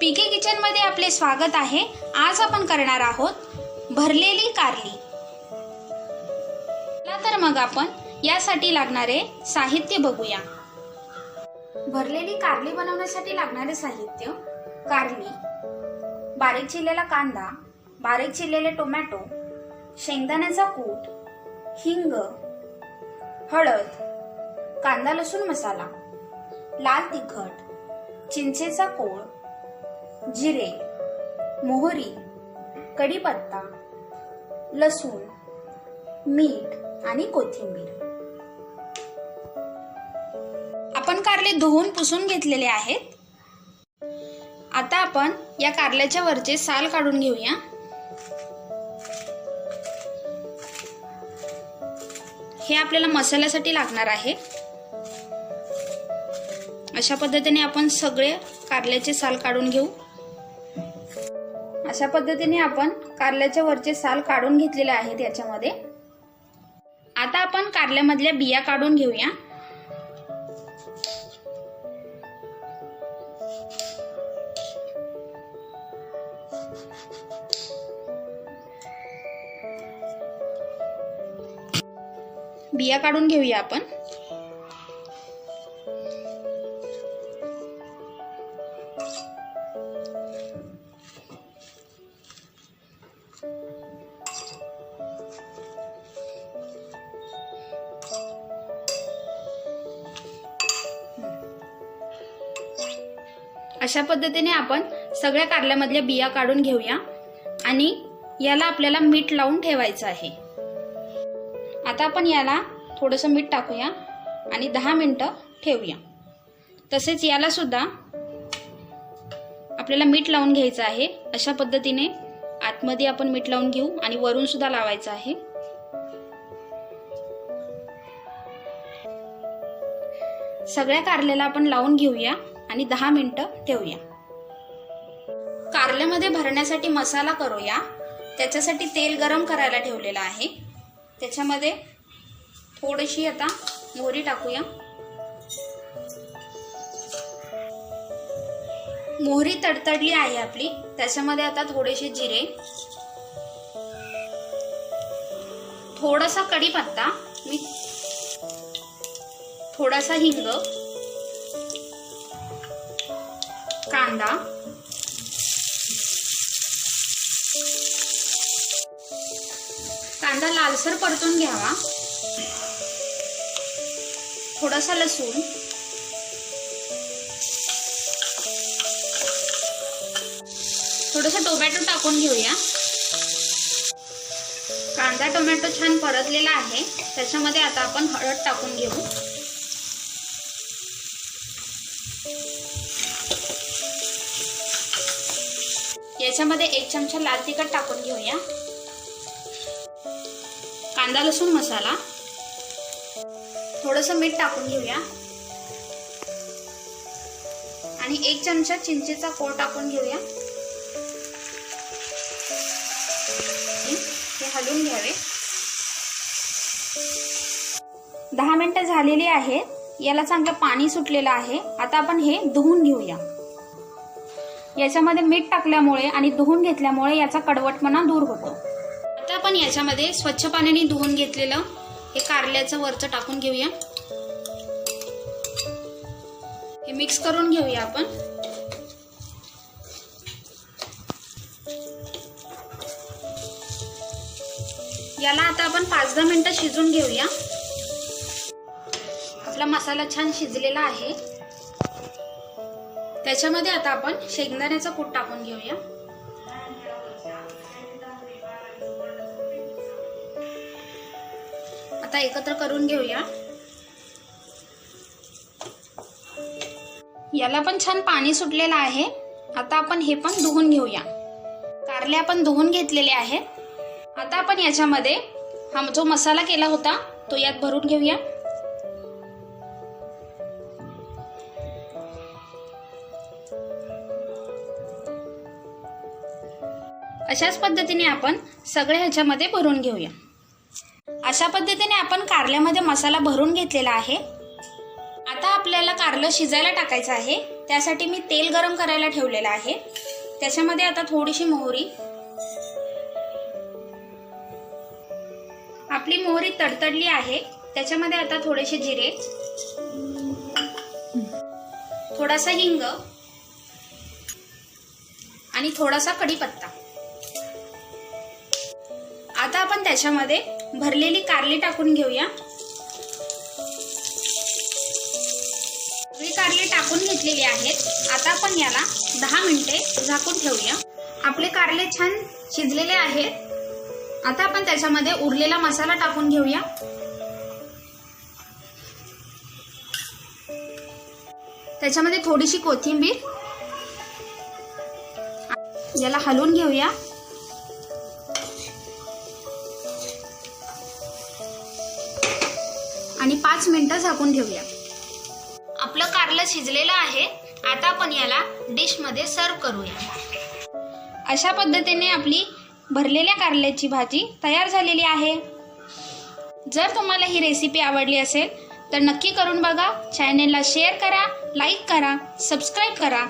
पीके kitchen मध्ये आपले स्वागत आहे। आज आपण करणार आहोत भरलेली कारली। चला तर मग आपण यासाठी लागणारे साहित्य बघूया। भरलेली कारली बनवण्यासाठी लागणारे साहित्य: कारली, बारीक चिरलेला कांदा, बारीक चिरलेले टोमॅटो, शेंगदाण्याचा कूट, हिंग, हळद, कांदा लसूण मसाला, लाल तिखट, चिंचेचा कोळ, जिरे, मोहरी, कढीपत्ता, लसूण, मीठ आणि कोथिंबीर। आपण कारले धुवून पुसून घेतलेले आहेत। आता आपण या कारल्याच्या वरचे साल काढून घेऊया। हे आपल्याला मसाल्यासाठी लागणार आहे। अशा पद्धतीने आपण सगळे कारल्याचे साल काढून घेऊ। अशा पद्धतीने आपण कारल्याच्या वरचे साल काढून घेतलेले आहेत याच्यामध्ये। आता आपण कारल्यामधल्या बिया काढून घेऊया। बिया काढून घेऊया आपण। अशा पद्धतीने आपण सगळ्या कारल्यामधल्या बिया काढून घेऊया आणि याला आपल्याला मीठ लावून ठेवायचं आहे। आता आपण याला थोडंसं मीठ टाकूया आणि 10 मिनिटं ठेवूया। तसेच याला सुद्धा आपल्याला मीठ लावून घ्यायचं आहे। अशा पद्धतीने आतमध्ये आपण मीठ लावून घेऊ आणि वरून सुद्धा लावायचं आहे। सगळ्या कारल्याला आपण लावून घेऊया आणि 10 मिनिटं ठेवूया। कारल्यामध्ये भरण्यासाठी मसाला करूया। त्याच्यासाठी तेल गरम करायला ठेवलेलं आहे। त्याच्यामध्ये थोडीशी आता मोहरी टाकूया। मोहरी तडतडली आहे आपली। त्याच्यामध्ये आता थोडेसे जिरे, थोडासा कढीपत्ता, थोडासा हिंग, कांदा, कांदा लालसर परतून घ्यावा, थोडासा लसूण, थोडासा टोमॅटो टाकून घेऊया। कांदा टोमॅटो छान परतलेला आहे। त्याच्यामध्ये आता आपण हळद टाकून घेऊ। याच्यामध्ये 1 चमचा लाल तिखट टाकून घेऊया, कांदा लसूण मसाला, थोडंसं मीठ टाकून घेऊया आणि 1 चमचा चिंचेचा कोळ टाकून घेऊया। हे हलवून घ्यावे। 10 मिनिटं झालेली आहेत। याला चांगलं पाणी सुटलेलं आहे। आता आपण हे धुवून घेऊया। याच्यामध्ये मीठ टाकल्यामुळे आणि धुवून घेतल्यामुळे याचा कडवटपणा दूर होतो। आता आपण याच्यामध्ये स्वच्छ पाण्याने धुवून घेतलेलं हे कारल्याचं वरचं टाकून घेऊया। हे मिक्स करून घेऊया आपण। याला आता आपण 5-10 मिनिटं शिजून घेऊया। आपला मसाला छान शिजलेला आहे। त्याच्यामध्ये आता आपण शेंगदाण्याचा कूट टाकून घेऊया। आता एकत्र करून घेऊया। याला पण छान पाणी सुटलेलं आहे। आता आपण हे पण धुवून घेऊया। कारले आपण धुवून घेतलेले आहेत। आता आपण याच्यामध्ये हा जो मसाला केला होता तो यात भरून घेऊया। अशाच पद्धतीने आपण सगळे ह्याच्यामध्ये भरून घेऊया। अशा पद्धतीने आपण कारल्यामध्ये मसाला भरून घेतलेला आहे। आता आपल्याला कारलं शिजायला टाकायचं आहे। त्यासाठी मी तेल गरम करायला ठेवलेलं आहे. त्याच्यामध्ये आता थोडीशी मोहरी, आपली मोहरी तडतडली आहे. त्याच्यामध्ये आता थोडेसे जिरे, थोडासा हिंग आणि थोडासा कढीपत्ता. आता आपण त्याच्यामध्ये भरलेली कारली टाकून घेऊया. कारले टाकून घेतलेली आहेत. आता आपण याला 10 मिनिटे झाकून ठेवूया. आपले कारले छान शिजलेले आहेत. आता आपण त्याच्यामध्ये उरलेला मसाला टाकून घेऊया. त्याच्यामध्ये थोडीशी कोथिंबीर, याला हलवून घेऊया. आणि 5 मिनिटं झाकून ठेवूया. आपलं कारलं शिजलेलं आहे. आता आपण याला डिश मध्ये सर्व करूया. अशा पद्धतीने आपली भरलेल्या कारल्याची भाजी तयार झालेली आहे. जर तुम्हाला ही रेसिपी आवडली असेल तर नक्की करून बघा. चॅनेलला शेअर करा, लाईक करा, सबस्क्राईब करा